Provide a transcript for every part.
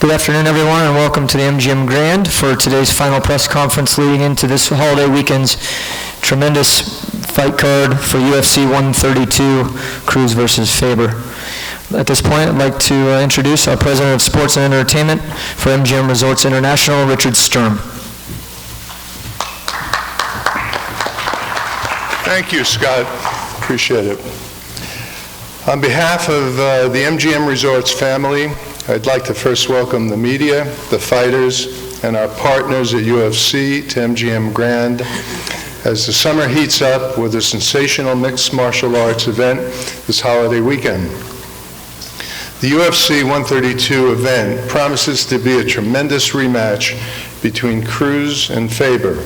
Good afternoon, everyone, and welcome to the MGM Grand for today's final press conference leading into this holiday weekend's tremendous fight card for UFC 132, Cruz versus Faber. At this point, I'd like to introduce our President of Sports and Entertainment for MGM Resorts International, Richard Sturm. Thank you, Scott. Appreciate it. On behalf of the MGM Resorts family, I'd like to first welcome the media, the fighters, and our partners at UFC to MGM Grand as the summer heats up with a sensational mixed martial arts event this holiday weekend. The UFC 132 event promises to be a tremendous rematch between Cruz and Faber,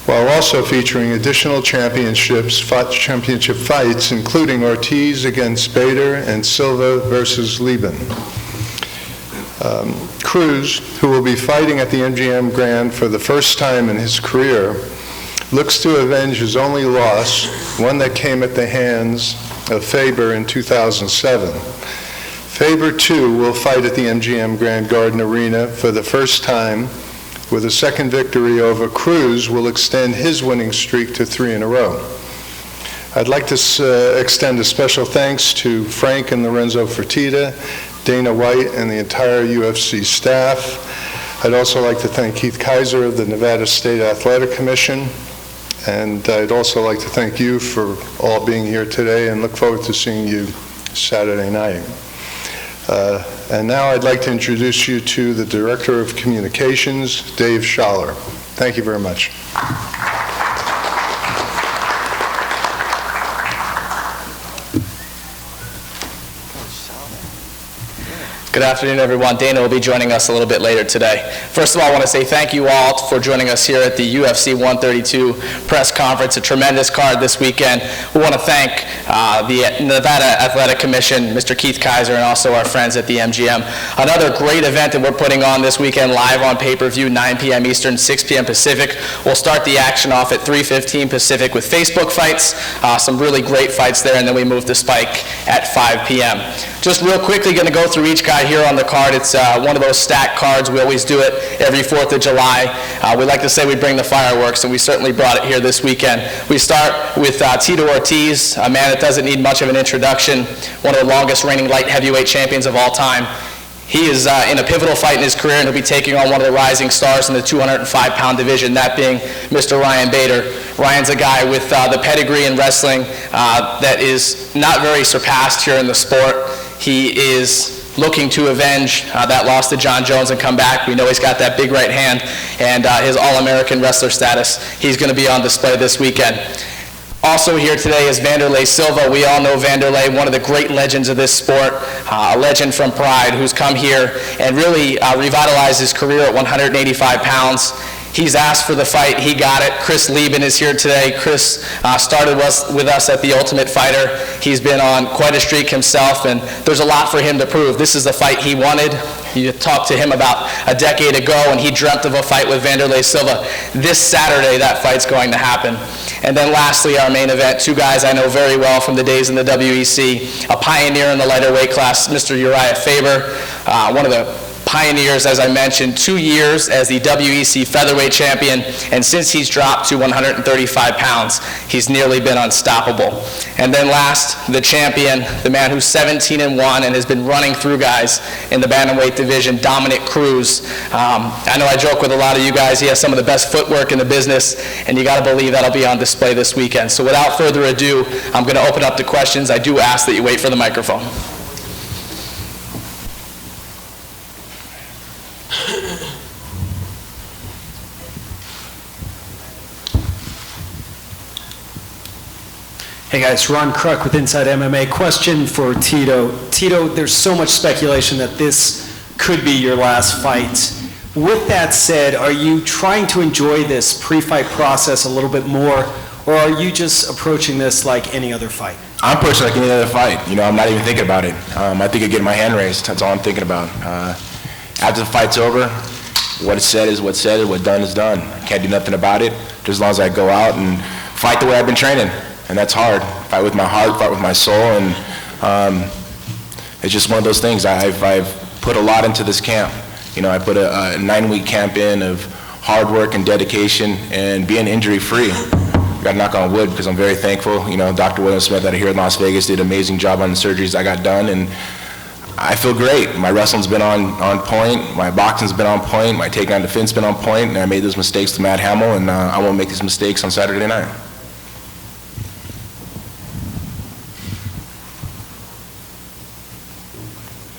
while also featuring additional championship fights, including Ortiz against Bader and Silva versus Lieben. Cruz, who will be fighting at the MGM Grand for the first time in his career, looks to avenge his only loss, one that came at the hands of Faber in 2007. Faber, too, will fight at the MGM Grand Garden Arena for the first time, with a second victory over Cruz will extend his winning streak to 3 in a row. I'd like to extend a special thanks to Frank and Lorenzo Fertitta, Dana White, and the entire UFC staff. I'd also like to thank Keith Kaiser of the Nevada State Athletic Commission, and I'd also like to thank you for all being here today and look forward to seeing you Saturday night. And now I'd like to introduce you to the Director of Communications, Dave Schaller. Thank you very much. Good afternoon, everyone. Dana will be joining us a little bit later today. First of all, I want to say thank you all for joining us here at the UFC 132 press conference, a tremendous card this weekend. We want to thank the Nevada Athletic Commission, Mr. Keith Kaiser, and also our friends at the MGM. Another great event that we're putting on this weekend live on pay-per-view, 9 p.m. Eastern, 6 p.m. Pacific. We'll start the action off at 3:15 Pacific with Facebook fights, some really great fights there, and then we move to Spike at 5 p.m. Just real quickly, going to go through each guy here on the card. It's one of those stacked cards. We always do it every 4th of July. We like to say we bring the fireworks, and we certainly brought it here this weekend. We start with Tito Ortiz, a man that doesn't need much of an introduction, one of the longest reigning light heavyweight champions of all time. He is in a pivotal fight in his career, and he'll be taking on one of the rising stars in the 205-pound division, that being Mr. Ryan Bader. Ryan's a guy with the pedigree in wrestling that is not very surpassed here in the sport. He is looking to avenge that loss to John Jones and come back. We know he's got that big right hand and his All-American wrestler status. He's going to be on display this weekend. Also here today is Wanderlei Silva. We all know Wanderlei, one of the great legends of this sport, a legend from Pride who's come here and really revitalized his career at 185 pounds. He's asked for the fight. He got it. Chris Lieben is here today. Chris started with us at The Ultimate Fighter. He's been on quite a streak himself, and there's a lot for him to prove. This is the fight he wanted. You talked to him about a decade ago, and he dreamt of a fight with Wanderlei Silva. This Saturday, that fight's going to happen. And then lastly, our main event, two guys I know very well from the days in the WEC, a pioneer in the lighter weight class, Mr. Uriah Faber, one of the pioneers, as I mentioned, 2 years as the WEC featherweight champion, and since he's dropped to 135 pounds, he's nearly been unstoppable. And then last, the champion, the man who's 17-1 and has been running through guys in the bantamweight division, Dominic Cruz. I know I joke with a lot of you guys, he has some of the best footwork in the business, and you got to believe that'll be on display this weekend. So without further ado, I'm going to open up the questions. I do ask that you wait for the microphone. Hey guys, Ron Kruk with Inside MMA. Question for Tito. Tito, there's so much speculation that this could be your last fight. With that said, are you trying to enjoy this pre-fight process a little bit more, or are you just approaching this like any other fight? I'm approaching like any other fight. You know, I'm not even thinking about it. I think of getting my hand raised. That's all I'm thinking about. After the fight's over, what is said is what's said, what done is done. I can't do nothing about it, just as long as I go out and fight the way I've been training. And that's hard. Fight with my heart, fight with my soul, and it's just one of those things. I've put a lot into this camp. You know, I put a 9-week camp in of hard work and dedication and being injury-free. Got to knock on wood because I'm very thankful. You know, Dr. William Smith out here in Las Vegas did an amazing job on the surgeries I got done, and I feel great. My wrestling's been on point, my boxing's been on point, my takedown defense been on point, and I made those mistakes to Matt Hamill, and I won't make these mistakes on Saturday night.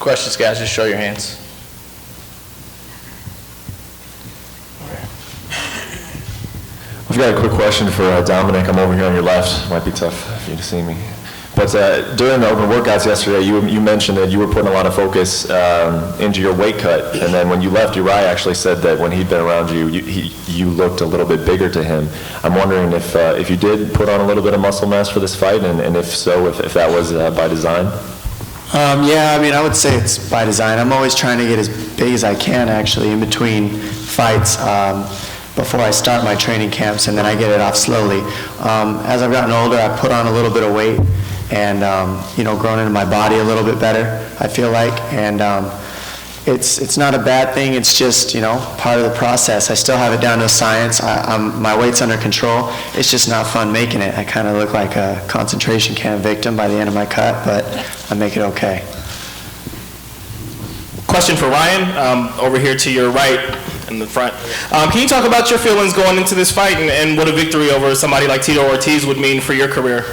Questions, guys, just show your hands. I've got a quick question for Dominic. I'm over here on your left. Might be tough for you to see me. But during the open workouts yesterday, you mentioned that you were putting a lot of focus into your weight cut, and then when you left, Uriah actually said that when he'd been around you, you looked a little bit bigger to him. I'm wondering if you did put on a little bit of muscle mass for this fight, and if so, if that was by design? Yeah, I mean, I would say it's by design. I'm always trying to get as big as I can, actually, in between fights before I start my training camps, and then I get it off slowly. As I've gotten older, I put on a little bit of weight and, you know, grown into my body a little bit better, I feel like. And it's not a bad thing. It's just, you know, part of the process. I still have it down to a science. My weight's under control. It's just not fun making it. I kind of look like a concentration camp victim by the end of my cut, but I make it okay. Question for Ryan, over here to your right in the front. Can you talk about your feelings going into this fight and what a victory over somebody like Tito Ortiz would mean for your career?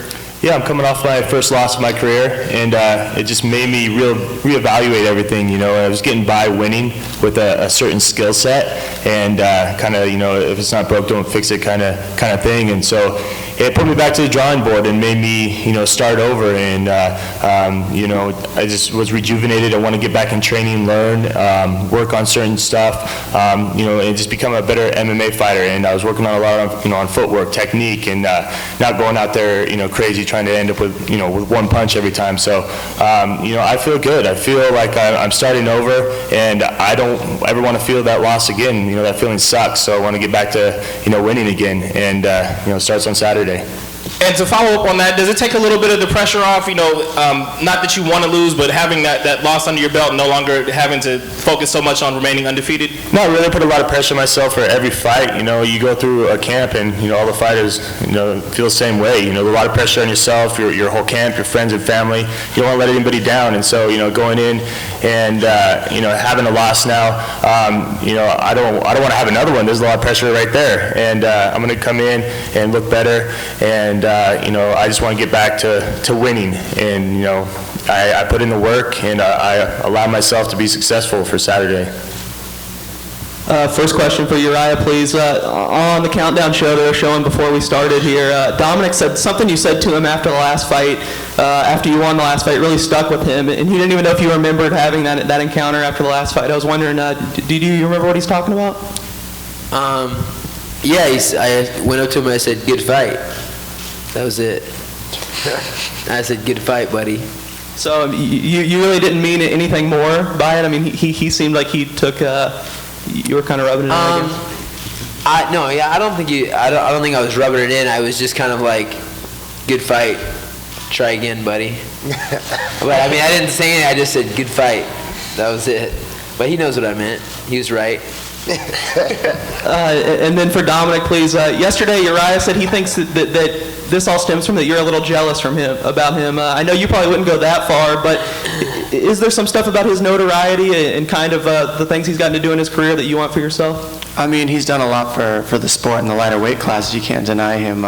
Yeah, I'm coming off my first loss of my career, and it just made me reevaluate everything. You know, I was getting by winning with a certain skill set, and kind of, you know, if it's not broke, don't fix it kind of thing. And so it put me back to the drawing board and made me, you know, start over. And you know, I just was rejuvenated. I want to get back in training, learn, work on certain stuff, you know, and just become a better MMA fighter. And I was working on a lot of, you know, on footwork, technique, and not going out there, you know, crazy, trying to end up with, you know, with one punch every time. So, you know, I feel good. I feel like I'm starting over, and I don't ever want to feel that loss again. You know, that feeling sucks. So I want to get back to, you know, winning again, and you know, it starts on Saturday. And to follow up on that, does it take a little bit of the pressure off, you know, not that you want to lose, but having that loss under your belt and no longer having to focus so much on remaining undefeated? Not really. Put a lot of pressure on myself for every fight. You know, you go through a camp, and, you know, all the fighters, you know, feel the same way. You know, a lot of pressure on yourself, your whole camp, your friends and family. You don't want to let anybody down. And so, you know, going in and, you know, having a loss now, you know, I don't want to have another one. There's a lot of pressure right there. And I'm going to come in and look better. And, you know, I just want to get back to winning. And, you know, I put in the work, and I allow myself to be successful for Saturday. First question for Uriah, please. On the countdown show they were showing before we started here, Dominic said something you said to him after the last fight, after you won the last fight, really stuck with him, and he didn't even know if you remembered having that encounter after the last fight. I was wondering, do you remember what he's talking about? Yeah, I went up to him and I said, "Good fight." That was it. I said, "Good fight, buddy." So you really didn't mean anything more by it? I mean, he seemed like he took, you were kind of rubbing it in, I guess. No, yeah, I don't think I was rubbing it in. I was just kind of like, "Good fight. Try again, buddy." But I mean, I didn't say anything. I just said, "Good fight." That was it. But he knows what I meant. He was right. And then for Dominic, please. Yesterday, Uriah said he thinks that this all stems from that you're a little jealous about him. I know you probably wouldn't go that far, but is there some stuff about his notoriety and kind of the things he's gotten to do in his career that you want for yourself? I mean, he's done a lot for the sport in the lighter weight classes. You can't deny him.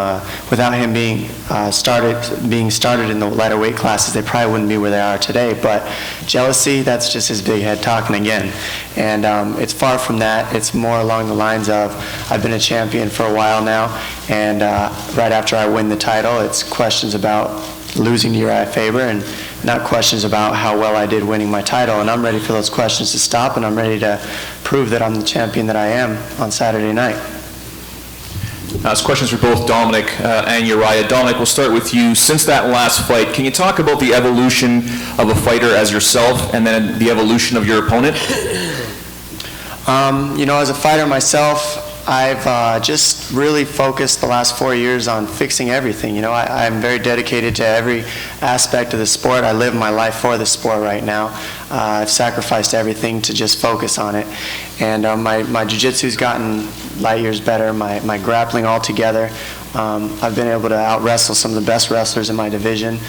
Without him being started in the lighter weight classes, they probably wouldn't be where they are today. But jealousy, that's just his big head talking again. And it's far from that. It's more along the lines of, I've been a champion for a while now, and right after I win the title, it's questions about losing to Uriah Faber, and not questions about how well I did winning my title. And I'm ready for those questions to stop, and I'm ready to prove that I'm the champion that I am on Saturday night. It's questions for both Dominic and Uriah. Dominic, we'll start with you. Since that last fight, can you talk about the evolution of a fighter as yourself, and then the evolution of your opponent? You know, as a fighter myself, I've just really focused the last 4 years on fixing everything. You know, I'm very dedicated to every aspect of the sport. I live my life for the sport right now. I've sacrificed everything to just focus on it. And my jiu-jitsu's gotten light years better, my grappling altogether. I've been able to out-wrestle some of the best wrestlers in my division.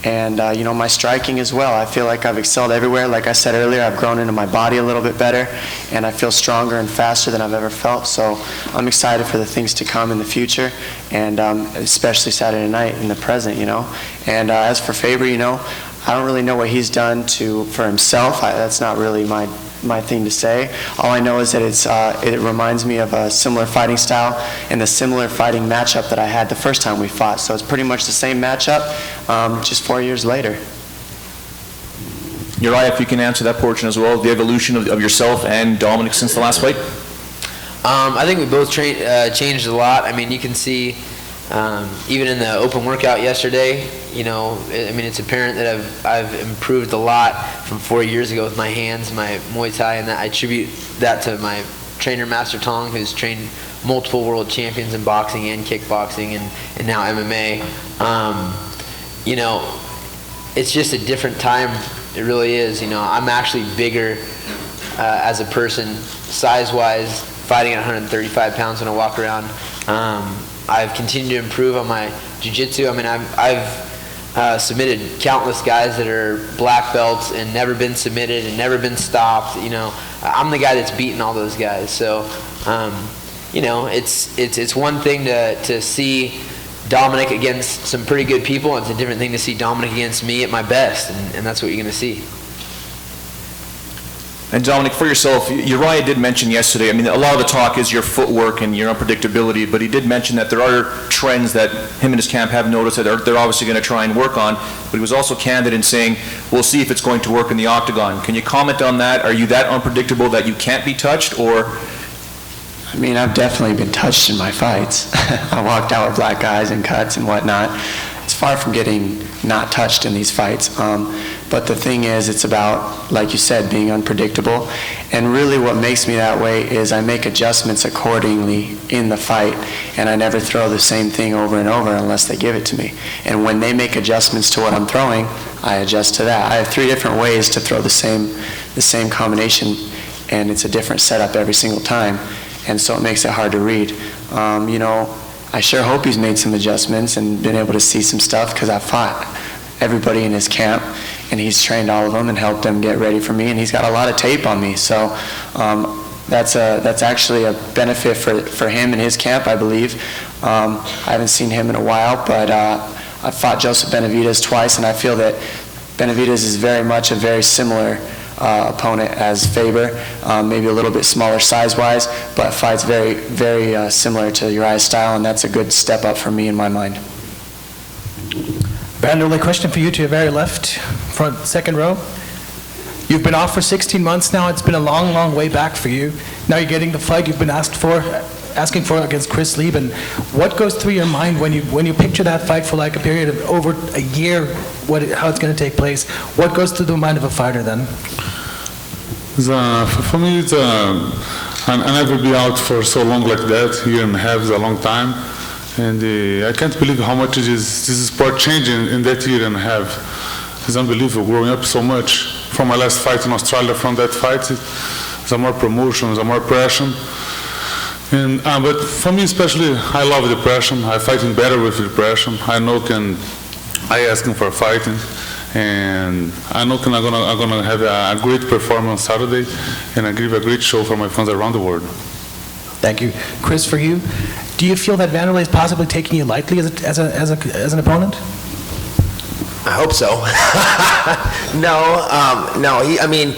You know, my striking as well. I feel like I've excelled everywhere. Like I said earlier, I've grown into my body a little bit better, and I feel stronger and faster than I've ever felt. So I'm excited for the things to come in the future, and especially Saturday night in the present, you know. And as for Faber, you know, I don't really know what he's done for himself. That's not really my thing to say. All I know is that it reminds me of a similar fighting style and the similar fighting matchup that I had the first time we fought. So it's pretty much the same matchup, just 4 years later. Uriah, if you can answer that portion as well, the evolution of yourself and Dominic since the last fight? I think we both changed a lot. I mean, you can see even in the open workout yesterday, you know, I mean, it's apparent that I've improved a lot from 4 years ago with my hands, my Muay Thai, and that I attribute that to my trainer, Master Tong, who's trained multiple world champions in boxing and kickboxing and now MMA. You know, it's just a different time. It really is. You know, I'm actually bigger as a person, size-wise, fighting at 135 pounds when I walk around. I've continued to improve on my jiu-jitsu. I mean, I've submitted countless guys that are black belts and never been submitted and never been stopped. You know, I'm the guy that's beaten all those guys. So, you know, it's one thing to see Dominic against some pretty good people. It's a different thing to see Dominic against me at my best, and that's what you're going to see. And Dominic, for yourself, Uriah did mention yesterday, I mean, a lot of the talk is your footwork and your unpredictability, but he did mention that there are trends that him and his camp have noticed that they're obviously going to try and work on, but he was also candid in saying, we'll see if it's going to work in the octagon. Can you comment on that? Are you that unpredictable that you can't be touched, or? I mean, I've definitely been touched in my fights. I walked out with black eyes and cuts and whatnot. It's far from getting not touched in these fights. But the thing is, it's about, like you said, being unpredictable. And really what makes me that way is I make adjustments accordingly in the fight, and I never throw the same thing over and over unless they give it to me. And when they make adjustments to what I'm throwing, I adjust to that. I have 3 different ways to throw the same combination, and it's a different setup every single time. And so it makes it hard to read. You know, I sure hope he's made some adjustments and been able to see some stuff, because I fought everybody in his camp, and he's trained all of them and helped them get ready for me, and he's got a lot of tape on me. So that's actually a benefit for him and his camp, I believe. I haven't seen him in a while, but I fought Joseph Benavidez twice, and I feel that Benavidez is very much a very similar opponent as Faber, maybe a little bit smaller size-wise, but fights very, very similar to Uriah's style, and that's a good step up for me in my mind. Vanderlei, question for you to your very left, front second row. You've been off for 16 months now. It's been a long, long way back for you. Now you're getting the fight you've been asking for against Chris Lieben. What goes through your mind when you picture that fight for like a period of over a year, how it's going to take place? What goes through the mind of a fighter then? For me, it's I never be out for so long like that. Year and a half is a long time, and I can't believe how much this sport changed in that year and a half. It's unbelievable, growing up so much. From my last fight in Australia, from that fight, there's more promotion, there's more pressure. And but for me especially, I love depression. I fighting better with depression. I know I asking for fighting, and I know I'm gonna have a great performance Saturday, and I give a great show for my fans around the world. Thank you, Chris. For you, do you feel that Vanderlei is possibly taking you lightly as an opponent? I hope so. No. I mean,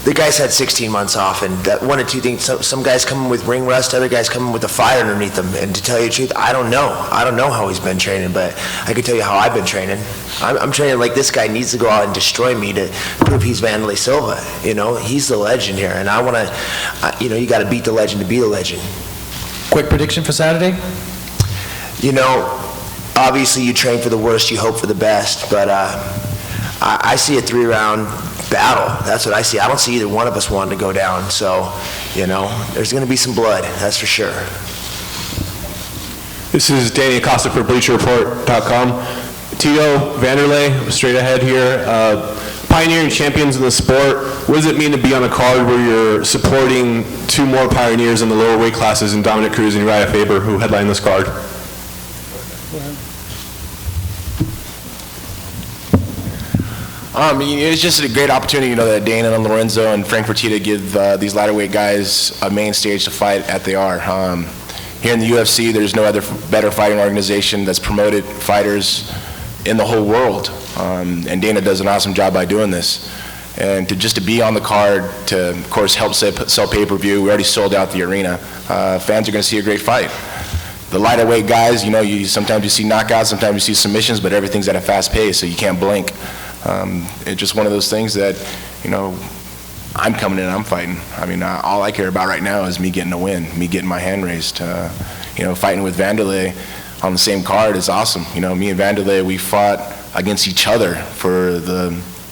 the guy's had 16 months off, and that one of two things. Some guys come in with ring rust, other guys come in with a fire underneath them. And to tell you the truth, I don't know. I don't know how he's been training, but I can tell you how I've been training. I'm training like this guy needs to go out and destroy me to prove he's Vanderlei Silva. You know, he's the legend here, and I want to. You got to beat the legend to be the legend. Quick prediction for Saturday? You know, obviously you train for the worst, you hope for the best, but I see a 3-round battle. That's what I see. I don't see either one of us wanting to go down, so, there's going to be some blood, that's for sure. This is Danny Acosta for BleacherReport.com. Tito, Vanderlei, straight ahead here. pioneering champions in the sport, what does it mean to be on a card where you're supporting two more pioneers in the lower weight classes in Dominic Cruz and Uriah Faber, who headline this card? It's just a great opportunity, that Dana and Lorenzo and Frank Fertitta give these lighter-weight guys a main stage to fight at they are. Here in the UFC, there's no other better fighting organization that's promoted fighters in the whole world, and Dana does an awesome job by doing this. And to be on the card to, of course, help sell pay-per-view. We already sold out the arena. Fans are going to see a great fight. The lighter weight guys, sometimes you see knockouts, sometimes you see submissions, but everything's at a fast pace, so you can't blink. It's just one of those things that, I'm coming in and I'm fighting. All I care about right now is me getting a win, me getting my hand raised. Fighting with Vanderlei on the same card is awesome. Me and Vanderlei, we fought against each other for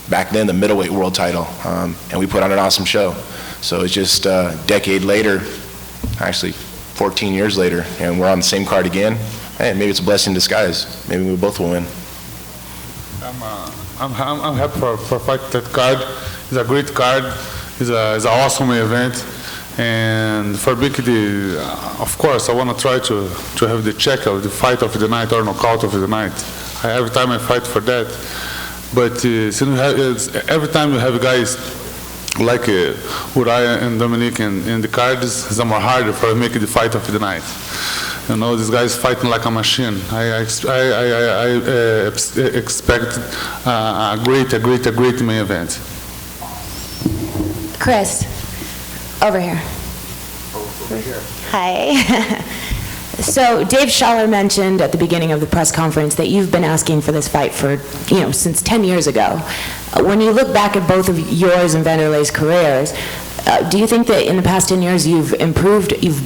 back then, the middleweight world title, and we put on an awesome show. So it's just a decade later, actually 14 years later, and we're on the same card again. Hey, maybe it's a blessing in disguise. Maybe we both will win. I'm happy for fight that card. It's a great card. It's an awesome event. And for Bikidi, of course, I want to try to have the check of the fight of the night or knockout of the night. Every time I fight for that. But since every time you have guys like Uriah and Dominic in the card, it's more harder for make the fight of the night. This guy's fighting like a machine. I expect a great main event. Chris, over here. Hi. So Dave Schaller mentioned at the beginning of the press conference that you've been asking for this fight for, since 10 years ago. When you look back at both of yours and Vanderlei's careers, do you think that in the past 10 years you've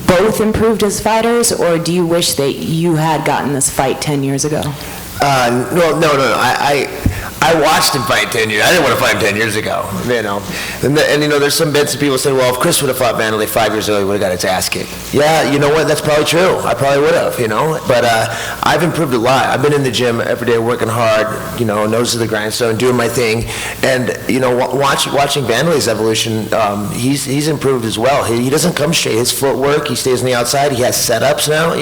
both improved as fighters, or do you wish that you had gotten this fight 10 years ago? No. I watched him fight 10 years. I didn't want to fight him 10 years ago, And there's some bits of people say, well, if Chris would have fought Vanderlei 5 years ago, he would have got his ass kicked. Yeah, you know what? That's probably true. I probably would have, But I've improved a lot. I've been in the gym every day working hard, nose to the grindstone, doing my thing. And, watching Vanderlei's evolution, he's improved as well. He doesn't come straight. His footwork, he stays on the outside. He has setups now,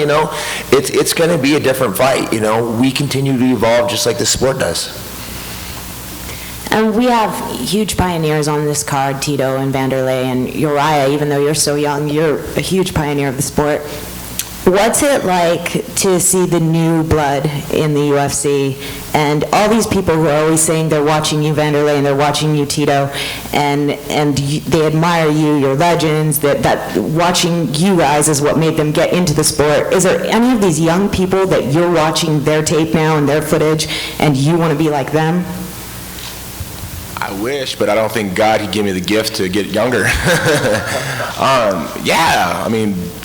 It's going to be a different fight, We continue to evolve just like the sport does. And we have huge pioneers on this card, Tito and Vanderlei and Uriah. Even though you're so young, you're a huge pioneer of the sport. What's it like to see the new blood in the UFC and all these people who are always saying they're watching you, Vanderlei, and they're watching you, Tito, and they admire you, you're legends, that watching you guys is what made them get into the sport. Is there any of these young people that you're watching their tape now and their footage and you want to be like them? I wish, but I don't think God could give me the gift to get younger.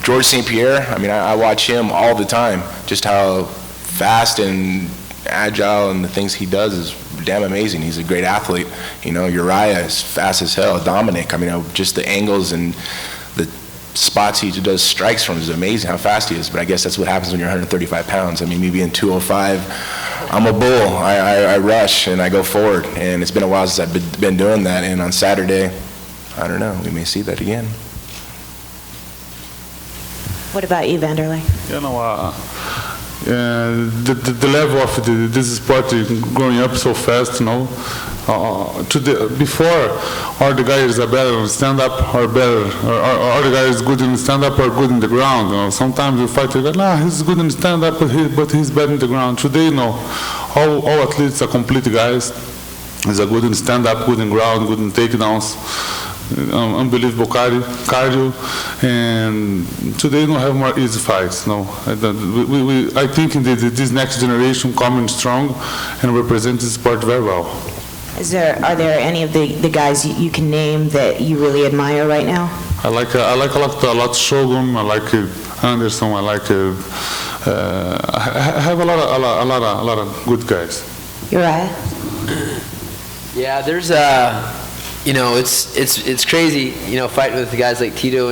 George St. Pierre, I watch him all the time. Just how fast and agile and the things he does is damn amazing. He's a great athlete. Uriah is fast as hell. Dominic, just the angles and the spots he does strikes from is amazing how fast he is. But I guess that's what happens when you're 135 pounds. Me being 205, I'm a bull. I rush and I go forward, and it's been a while since I've been doing that. And on Saturday, I don't know, we may see that again. What about you, Vanderlei? The level of this sport is growing up so fast, before, all the guys are better on stand-up or better, or all the guys good in stand-up or good in the ground. Sometimes you fight, you go, he's good in stand-up, but he's bad in the ground. Today, all athletes are complete guys. He's a good in stand-up, good in ground, good in takedowns. Unbelievable cardio, and today we don't have more easy fights. I think in this next generation coming strong and represent the sport very well. Are there any of the guys you can name that you really admire right now? I like a lot Shogun. I like Anderson. I like I have a lot of good guys. Uriah? Yeah, there's it's crazy, fighting with the guys like Tito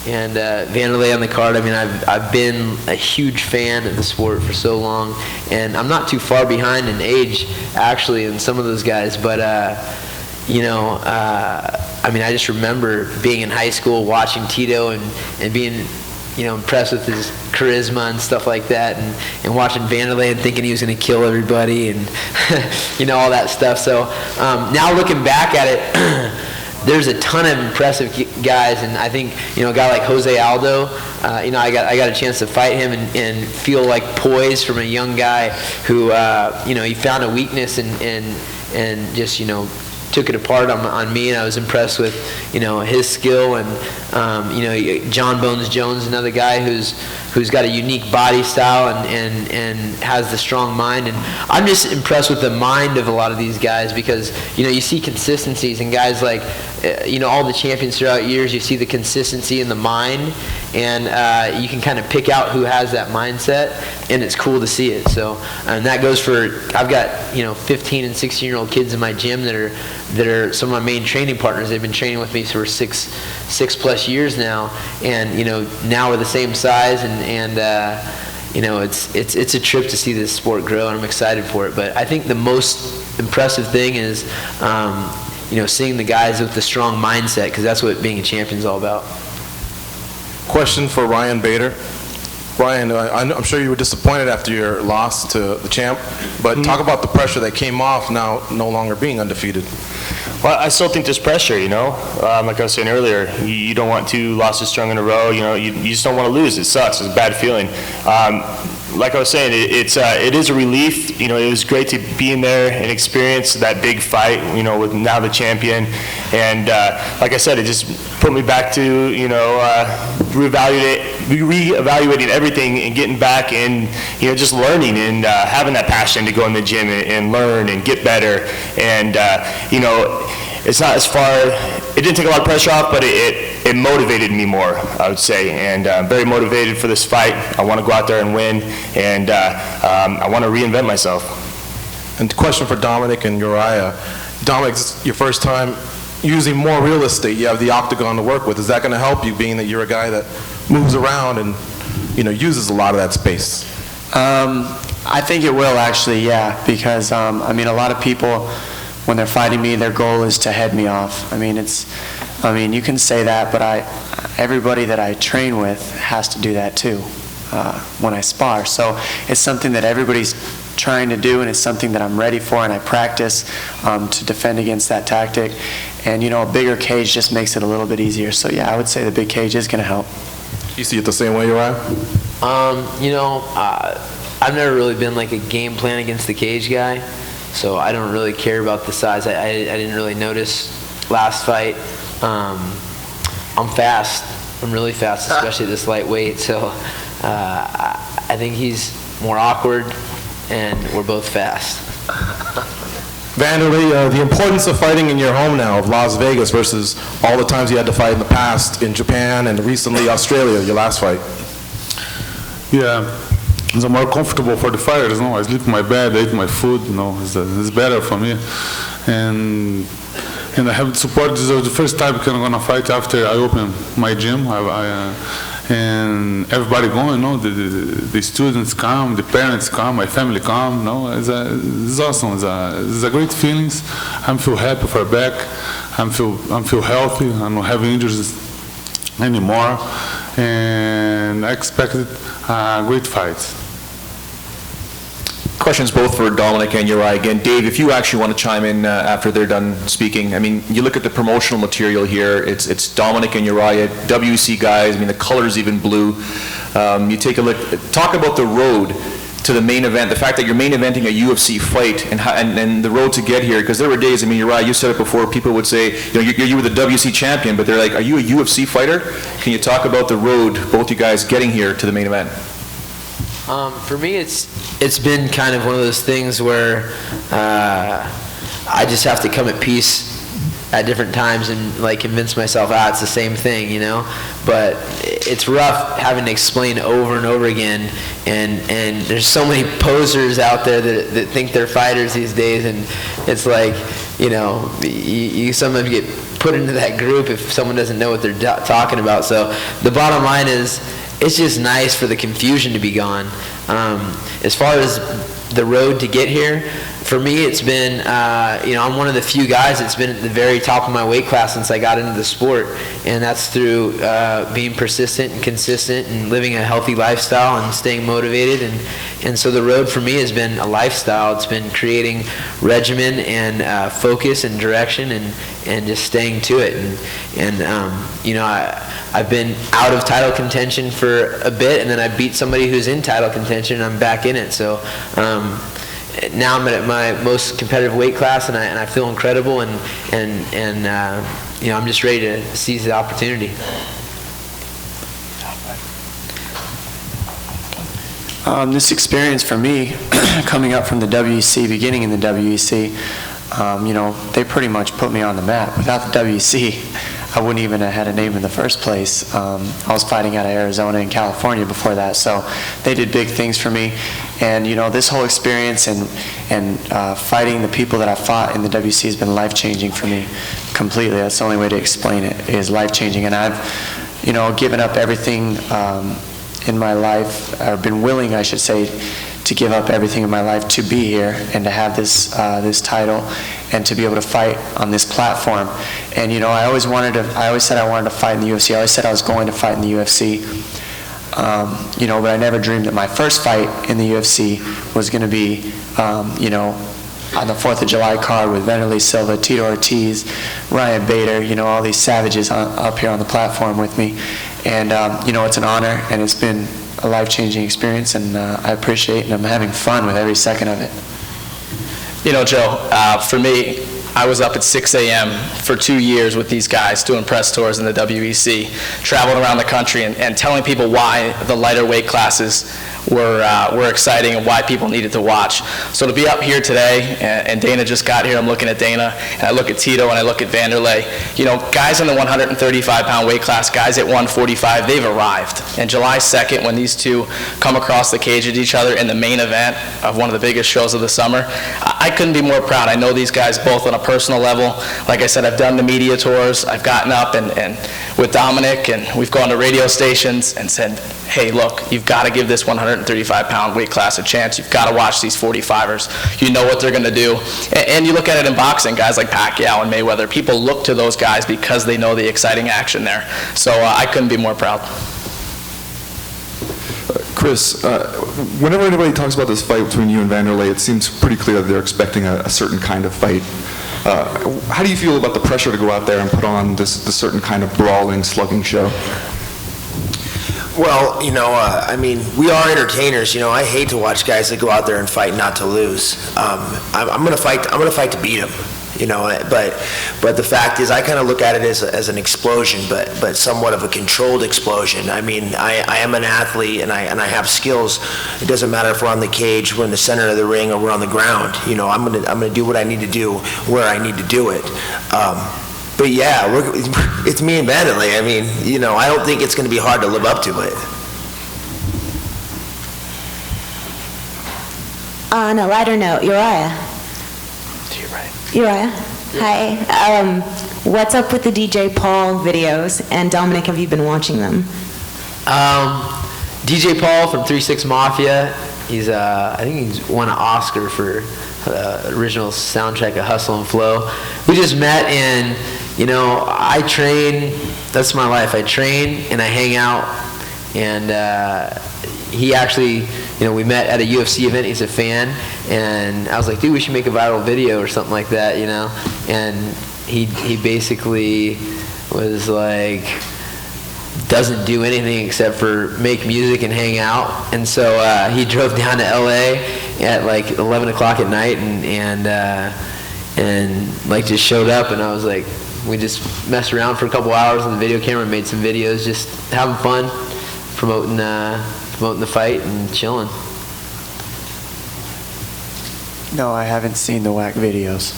and Vanderlei on the card. I've been a huge fan of the sport for so long, and I'm not too far behind in age, actually, in some of those guys. But I mean, I just remember being in high school, watching Tito and being, impressed with his charisma and stuff like that, and watching Vanderlei and thinking he was going to kill everybody and, all that stuff. So now looking back at it, there's a ton of impressive guys, and I think, a guy like Jose Aldo, I got a chance to fight him and feel like poise from a young guy who, he found a weakness and just, took it apart on me, and I was impressed with, his skill, and, John Bones Jones, another guy who's got a unique body style and has the strong mind, and I'm just impressed with the mind of a lot of these guys because, you see consistencies in guys like, all the champions throughout years, you see the consistency in the mind, and you can kind of pick out who has that mindset, and it's cool to see it. So, and that goes for, I've got, 15 and 16-year-old kids in my gym that are some of my main training partners. They've been training with me for six plus years now, and now we're the same size, and it's a trip to see this sport grow, and I'm excited for it. But I think the most impressive thing is seeing the guys with the strong mindset, because that's what being a champion is all about. Question for Ryan Bader. Ryan, I'm sure you were disappointed after your loss to the champ, but talk about the pressure that came off now no longer being undefeated. Well, I still think there's pressure, like I was saying earlier, you don't want 2 losses strung in a row, you just don't want to lose. It sucks. It's a bad feeling. Like I was saying, it is a relief. It was great to be in there and experience that big fight, with now the champion. And like I said, it just put me back to, reevaluating everything and getting back and, just learning and having that passion to go in the gym and learn and get better. And, it's not as far, it didn't take a lot of pressure off, but it motivated me more, I would say. And I'm very motivated for this fight. I want to go out there and win, and I want to reinvent myself. And question for Dominic and Uriah. Dominic, this is your first time using more real estate. You have the octagon to work with. Is that going to help you, being that you're a guy that moves around and uses a lot of that space? I think it will, actually, yeah, because a lot of people, when they're fighting me, their goal is to head me off. You can say that, but everybody that I train with has to do that too when I spar. So it's something that everybody's trying to do, and it's something that I'm ready for, and I practice to defend against that tactic. And a bigger cage just makes it a little bit easier. So yeah, I would say the big cage is going to help. You see it the same way, Uriah? I've never really been like a game plan against the cage guy. So I don't really care about the size. I didn't really notice last fight. I'm fast. I'm really fast, especially this lightweight. So I think he's more awkward, and we're both fast. Vanderlei, the importance of fighting in your home now of Las Vegas versus all the times you had to fight in the past in Japan and recently Australia, your last fight. Yeah. It's more comfortable for the fighters, I sleep in my bed, I eat my food, it's better for me. And I have support. This is the first time I'm gonna fight after I open my gym. And everybody going, the students come, the parents come, my family come, it's awesome. It's a great feelings. I feel happy for back. I feel healthy. I'm not having injuries anymore. And I expected a great fight. Questions both for Dominic and Uriah. Again, Dave, if you actually want to chime in after they're done speaking. You look at the promotional material here. It's Dominic and Uriah, WC guys. The color's even blue. You take a look. Talk about the road to the main event, the fact that you're main eventing a UFC fight, and the road to get here. Because there were days, Uriah, you said it before, people would say, you were the WC champion, but they're like, are you a UFC fighter? Can you talk about the road, both you guys getting here to the main event? For me, it's been kind of one of those things where I just have to come at peace at different times and convince myself, it's the same thing, But it's rough having to explain over and over again, and there's so many posers out there that think they're fighters these days, and it's like, you sometimes get put into that group if someone doesn't know what they're talking about. So the bottom line is, it's just nice for the confusion to be gone. As far as the road to get here, for me, it's been, I'm one of the few guys that's been at the very top of my weight class since I got into the sport, and that's through being persistent and consistent and living a healthy lifestyle and staying motivated. And so the road for me has been a lifestyle. It's been creating regimen and focus and direction and just staying to it. I've been out of title contention for a bit, and then I beat somebody who's in title contention, and I'm back in it. So now I'm at my most competitive weight class, and I feel incredible, and I'm just ready to seize the opportunity. This experience for me, coming up from the WEC, beginning in the WEC, they pretty much put me on the map. Without the WEC, I wouldn't even have had a name in the first place. I was fighting out of Arizona and California before that, so they did big things for me. And this whole experience and fighting the people that I fought in the WEC has been life-changing for me completely. That's the only way to explain it, is life-changing. And I've, given up everything in my life, or been willing, I should say, to give up everything in my life to be here and to have this title and to be able to fight on this platform. And I always said I wanted to fight in the UFC. I always said I was going to fight in the UFC. But I never dreamed that my first fight in the UFC was going to be, on the 4th of July card with Wanderlei Silva, Tito Ortiz, Ryan Bader, all these savages up here on the platform with me. And, it's an honor, and it's been a life-changing experience, and I appreciate it, and I'm having fun with every second of it. Joe, for me, I was up at 6 a.m. for 2 years with these guys doing press tours in the WEC, traveling around the country and telling people why the lighter weight classes were exciting and why people needed to watch. So to be up here today, and Dana just got here, I'm looking at Dana, and I look at Tito, and I look at Wanderlei. Guys in the 135-pound weight class, guys at 145, they've arrived. And July 2nd, when these two come across the cage at each other in the main event of one of the biggest shows of the summer, I couldn't be more proud. I know these guys both on a personal level. Like I said, I've done the media tours. I've gotten up and with Dominic, and we've gone to radio stations and said, hey, look, you've got to give this 135-pound weight class a chance. You've got to watch these 45ers. You know what they're going to do. And you look at it in boxing, guys like Pacquiao and Mayweather, people look to those guys because they know the exciting action there. So I couldn't be more proud. Chris, whenever anybody talks about this fight between you and Wanderlei, it seems pretty clear that they're expecting a certain kind of fight. How do you feel about the pressure to go out there and put on this certain kind of brawling, slugging show? Well, we are entertainers. I hate to watch guys that go out there and fight not to lose. I'm going to fight to beat them. But the fact is, I kind of look at it as an explosion, but somewhat of a controlled explosion. I am an athlete, and I have skills. It doesn't matter if we're on the cage, we're in the center of the ring, or we're on the ground. I'm gonna do what I need to do where I need to do it. But yeah, it's me and Wanderlei. I don't think it's going to be hard to live up to it. On a lighter note, Uriah. To your right. Uriah, hi. What's up with the DJ Paul videos? And Dominic, have you been watching them? DJ Paul from 3-6 Mafia. I think he's won an Oscar for original soundtrack of Hustle and Flow. We just met, and I train. That's my life. I train and I hang out. And he actually, we met at a UFC event. He's a fan, and I was like, dude, we should make a viral video or something like that, And he basically was like, doesn't do anything except for make music and hang out. And so he drove down to LA at like 11 o'clock at night and like just showed up, and I was like, we just messed around for a couple hours on the video camera, made some videos, just having fun, promoting the fight and chilling. No, I haven't seen the whack videos.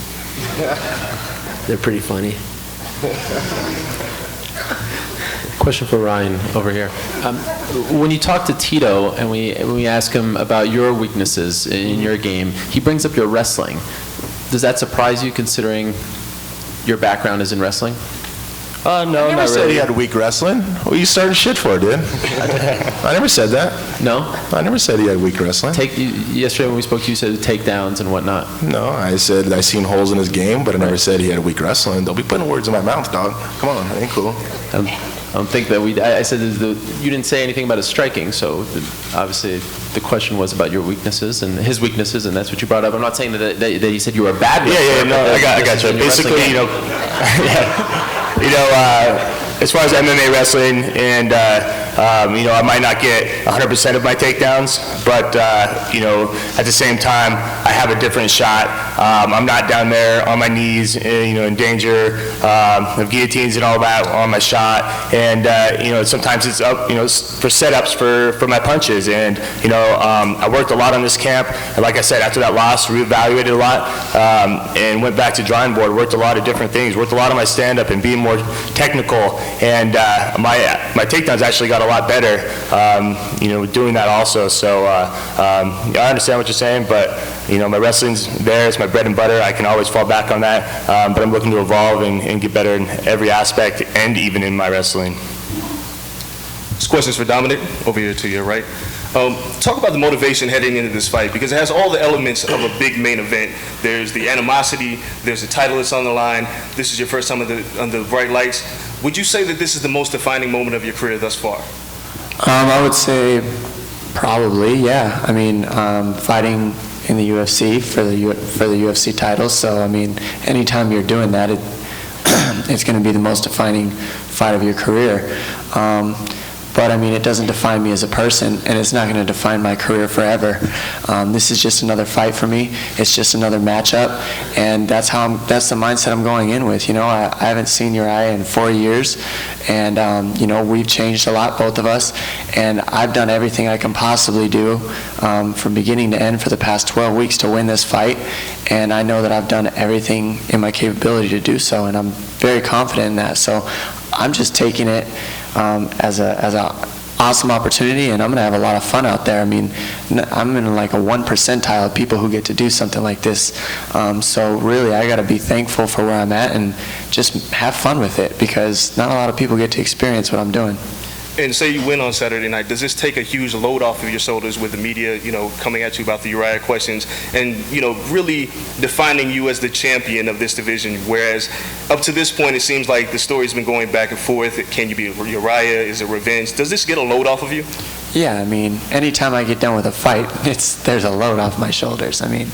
They're pretty funny. Question for Ryan over here. When you talk to Tito and we ask him about your weaknesses in your game, he brings up your wrestling. Does that surprise you, considering your background is in wrestling? No, I never not said really. he had weak wrestling. What are you starting shit for, dude? I never said that. No? I never said he had weak wrestling. Yesterday when we spoke, you said takedowns and whatnot. No, I said I seen holes in his game, but I never said he had weak wrestling. Don't be putting words in my mouth, dog. Come on, that ain't cool. I don't think that I said you didn't say anything about his striking, so obviously the question was about your weaknesses and his weaknesses, and that's what you brought up. I'm not saying that you said you were a bad wrestler. Yeah, no, I got you. Basically, as far as MMA wrestling, and I might not get 100% of my takedowns, but at the same time, I have a different shot. I'm not down there on my knees, in danger of guillotines and all that on my shot, and sometimes it's up, for setups for my punches, and I worked a lot on this camp, and like I said, after that loss, reevaluated a lot, and went back to drawing board, worked a lot of different things, worked a lot on my stand-up and being more technical, and my takedowns actually got a lot better, doing that also. So I understand what you're saying, but my wrestling's there. It's my bread and butter. I can always fall back on that, but I'm looking to evolve and get better in every aspect, and even in my wrestling. This question's for Dominic, over here to your right. Talk about the motivation heading into this fight, because it has all the elements of a big main event. There's the animosity, there's the title that's on the line, this is your first time on the bright lights. Would you say that this is the most defining moment of your career thus far? I would say probably, yeah. I mean, fighting in the UFC for the UFC title, so I mean, anytime you're doing that, it's going to be the most defining fight of your career. But I mean, it doesn't define me as a person, and it's not going to define my career forever. This is just another fight for me. It's just another matchup, and that's the mindset I'm going in with. I haven't seen Uriah in 4 years, and we've changed a lot, both of us, and I've done everything I can possibly do from beginning to end for the past 12 weeks to win this fight, and I know that I've done everything in my capability to do so, and I'm very confident in that. So I'm just taking it as an awesome opportunity, and I'm going to have a lot of fun out there. I mean, I'm in like a 1 percentile of people who get to do something like this. So really, I got to be thankful for where I'm at and just have fun with it, because not a lot of people get to experience what I'm doing. And say you win on Saturday night, does this take a huge load off of your shoulders with the media, coming at you about the Uriah questions and, really defining you as the champion of this division? Whereas up to this point, it seems like the story's been going back and forth. Can you be Uriah? Is it revenge? Does this get a load off of you? Yeah, I mean, anytime I get done with a fight, there's a load off my shoulders. I mean,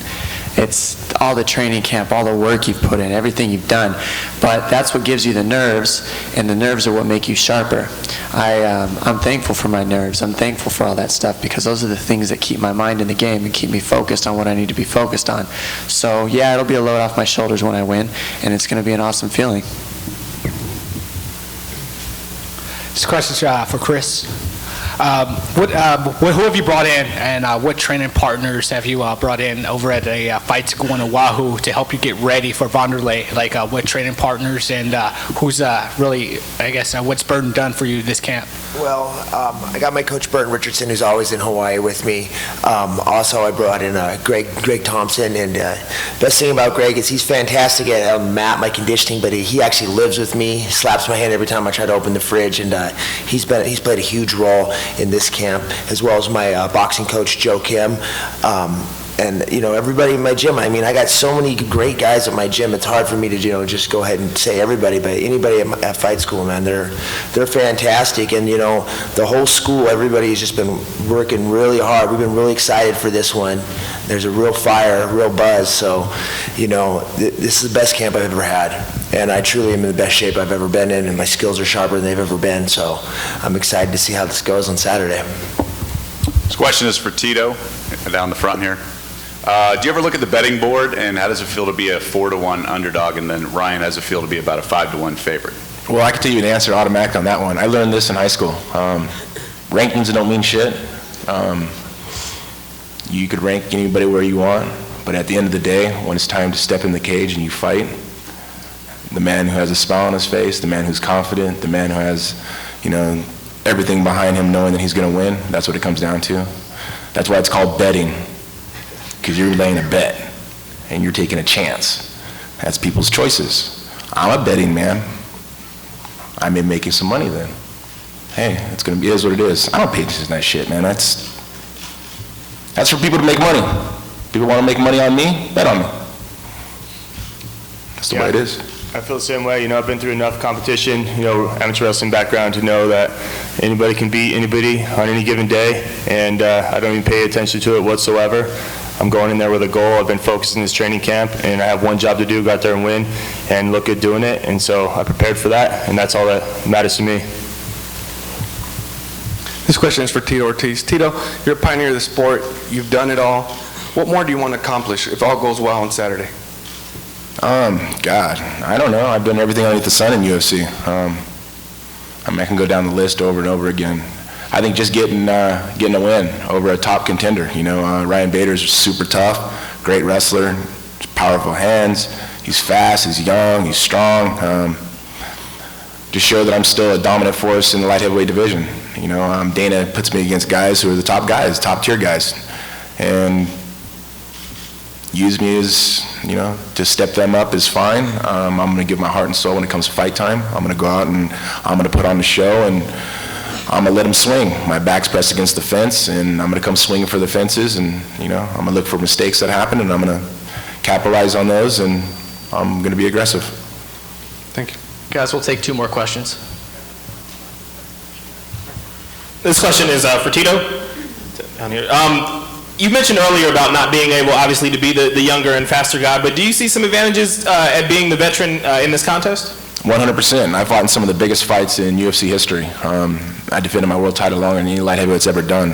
it's all the training camp, all the work you've put in, everything you've done. But that's what gives you the nerves, and the nerves are what make you sharper. I'm thankful for my nerves. I'm thankful for all that stuff, because those are the things that keep my mind in the game and keep me focused on what I need to be focused on. So yeah, it'll be a load off my shoulders when I win, and it's going to be an awesome feeling. This question's for Chris. Who have you brought in, and what training partners have you brought in over at a Fights Going to Wahoo to help you get ready for Wanderlei? Like, what training partners, and who's really, I guess, what's Burton done for you this camp? Well, I got my coach Burton Richardson, who's always in Hawaii with me. Also, I brought in Greg Thompson, and best thing about Greg is he's fantastic at mat, my conditioning, but he actually lives with me, slaps my hand every time I try to open the fridge, and he's played a huge role in this camp, as well as my boxing coach Joe Kim. And everybody in my gym. I mean, I got so many great guys at my gym. It's hard for me to just go ahead and say everybody, but anybody at Fight School, man, they're fantastic. And the whole school, everybody has just been working really hard. We've been really excited for this one. There's a real fire, a real buzz. So, this is the best camp I've ever had, and I truly am in the best shape I've ever been in, and my skills are sharper than they've ever been. So, I'm excited to see how this goes on Saturday. This question is for Tito, down the front here. Do you ever look at the betting board, and how does it feel to be a 4-1 underdog, and then Ryan, how does it feel to be about a 5-1 favorite? Well, I can tell you an answer automatic on that one. I learned this in high school. Rankings don't mean shit. You could rank anybody where you want, but at the end of the day, when it's time to step in the cage and you fight, the man who has a smile on his face, the man who's confident, the man who has, everything behind him knowing that he's going to win, that's what it comes down to. That's why it's called betting, because you're laying a bet and you're taking a chance. That's people's choices. I'm a betting man. I'm in making some money then. Hey, it's gonna be, it is what it is. I don't pay attention to that shit, man. That's for people to make money. People want to make money on me, bet on me. That's the way it is. I feel the same way. I've been through enough competition, amateur wrestling background to know that anybody can beat anybody on any given day, and I don't even pay attention to it whatsoever. I'm going in there with a goal. I've been focused in this training camp, and I have one job to do, go out there and win, and look good doing it, and so I prepared for that, and that's all that matters to me. This question is for Tito Ortiz. Tito, you're a pioneer of the sport. You've done it all. What more do you want to accomplish if all goes well on Saturday? God, I don't know. I've done everything underneath the sun in UFC. I can go down the list over and over again. I think just getting a win over a top contender. Ryan Bader's super tough, great wrestler, powerful hands. He's fast, he's young, he's strong. Just show that I'm still a dominant force in the light heavyweight division. Dana puts me against guys who are the top guys, top tier guys, and use me as, to step them up is fine. I'm going to give my heart and soul when it comes to fight time. I'm going to go out and I'm going to put on the show, and I'm going to let them swing. My back's pressed against the fence, and I'm going to come swinging for the fences, and, I'm going to look for mistakes that happen, and I'm going to capitalize on those, and I'm going to be aggressive. Thank you. Guys, we'll take 2 more questions. This question is for Tito. Down here. You mentioned earlier about not being able, obviously, to be the younger and faster guy, but do you see some advantages at being the veteran in this contest? 100%. I fought in some of the biggest fights in UFC history. I defended my world title longer than any light heavyweight's ever done.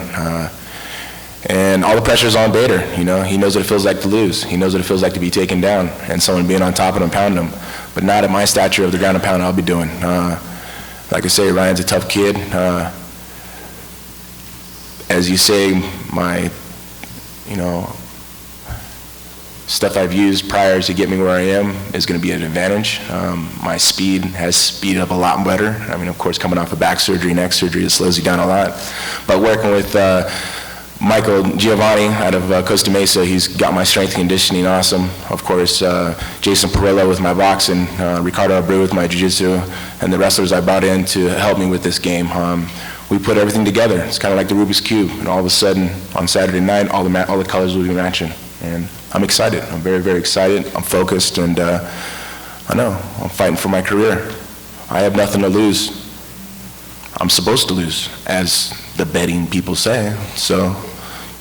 And all the pressure's on Bader. He knows what it feels like to lose. He knows what it feels like to be taken down and someone being on top of him, pounding him. But not at my stature of the ground and pound I'll be doing. Like I say, Ryan's a tough kid. As you say, my stuff I've used prior to get me where I am is going to be an advantage. My speed has speeded up a lot better. Of course, coming off of back surgery, neck surgery, it slows you down a lot. But working with Michael Giovanni out of Costa Mesa, he's got my strength and conditioning awesome. Of course, Jason Perillo with my boxing, Ricardo Abreu with my jiu-jitsu, and the wrestlers I brought in to help me with this game. We put everything together. It's kind of like the Rubik's Cube, and all of a sudden, on Saturday night, all the colors will be matching. And I'm excited. I'm very, very excited. I'm focused, and I know I'm fighting for my career. I have nothing to lose. I'm supposed to lose, as the betting people say. So,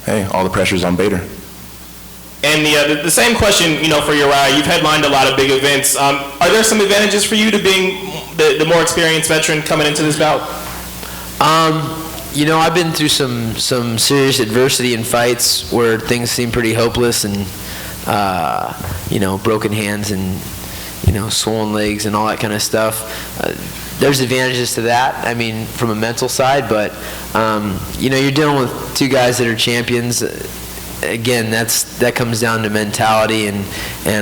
hey, all the pressure's on Bader. And the same question, for Uriah. You've headlined a lot of big events. Are there some advantages for you to being the more experienced veteran coming into this bout? I've been through some serious adversity in fights where things seem pretty hopeless, and broken hands and swollen legs and all that kind of stuff. There's advantages to that. From a mental side, but you're dealing with 2 guys that are champions. Again, that comes down to mentality, and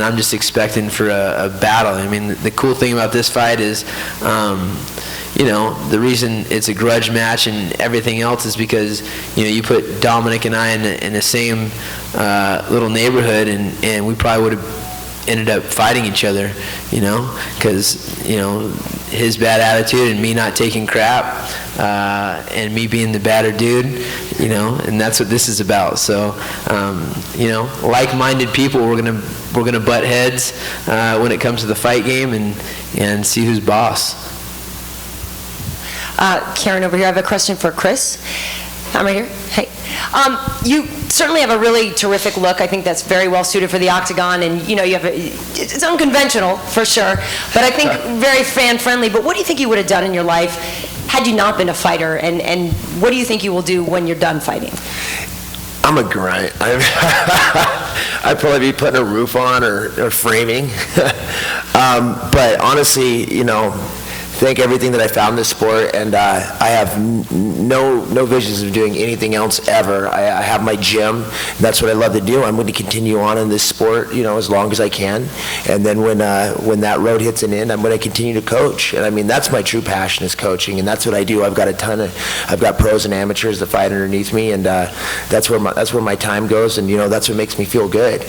I'm just expecting for a battle. The cool thing about this fight is, the reason it's a grudge match and everything else is because, you put Dominic and I in the same little neighborhood, and we probably would have ended up fighting each other, because, his bad attitude and me not taking crap, and me being the badder dude, and that's what this is about. So, like-minded people, we're gonna butt heads when it comes to the fight game and see who's boss. Karen over here, I have a question for Chris. I'm right here. Hey. You certainly have a really terrific look. I think that's very well suited for the octagon, and you have it's unconventional for sure, but I think very fan-friendly. But what do you think you would have done in your life had you not been a fighter, and what do you think you will do when you're done fighting? I'm a grunt. I'd probably be putting a roof on or framing. But honestly, thank everything that I found in this sport, and I have no visions of doing anything else ever. I have my gym, and that's what I love to do. I'm going to continue on in this sport, as long as I can, and then when that road hits an end, I'm going to continue to coach. And that's my true passion, is coaching, and that's what I do. I've got pros and amateurs that fight underneath me, and that's where my time goes, and that's what makes me feel good.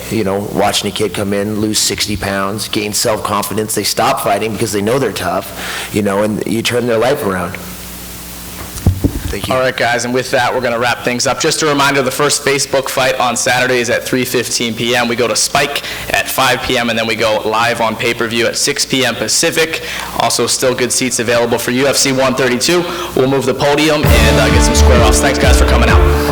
Watching a kid come in, lose 60 pounds, gain self-confidence, they stop fighting because they know they're tough. and you turn their life around. Thank you. All right, guys, and with that, we're going to wrap things up. Just a reminder, the first Facebook fight on Saturday is at 3:15 p.m. We go to Spike at 5 p.m., and then we go live on pay-per-view at 6 p.m. Pacific. Also, still good seats available for UFC 132. We'll move the podium and get some square-offs. Thanks, guys, for coming out.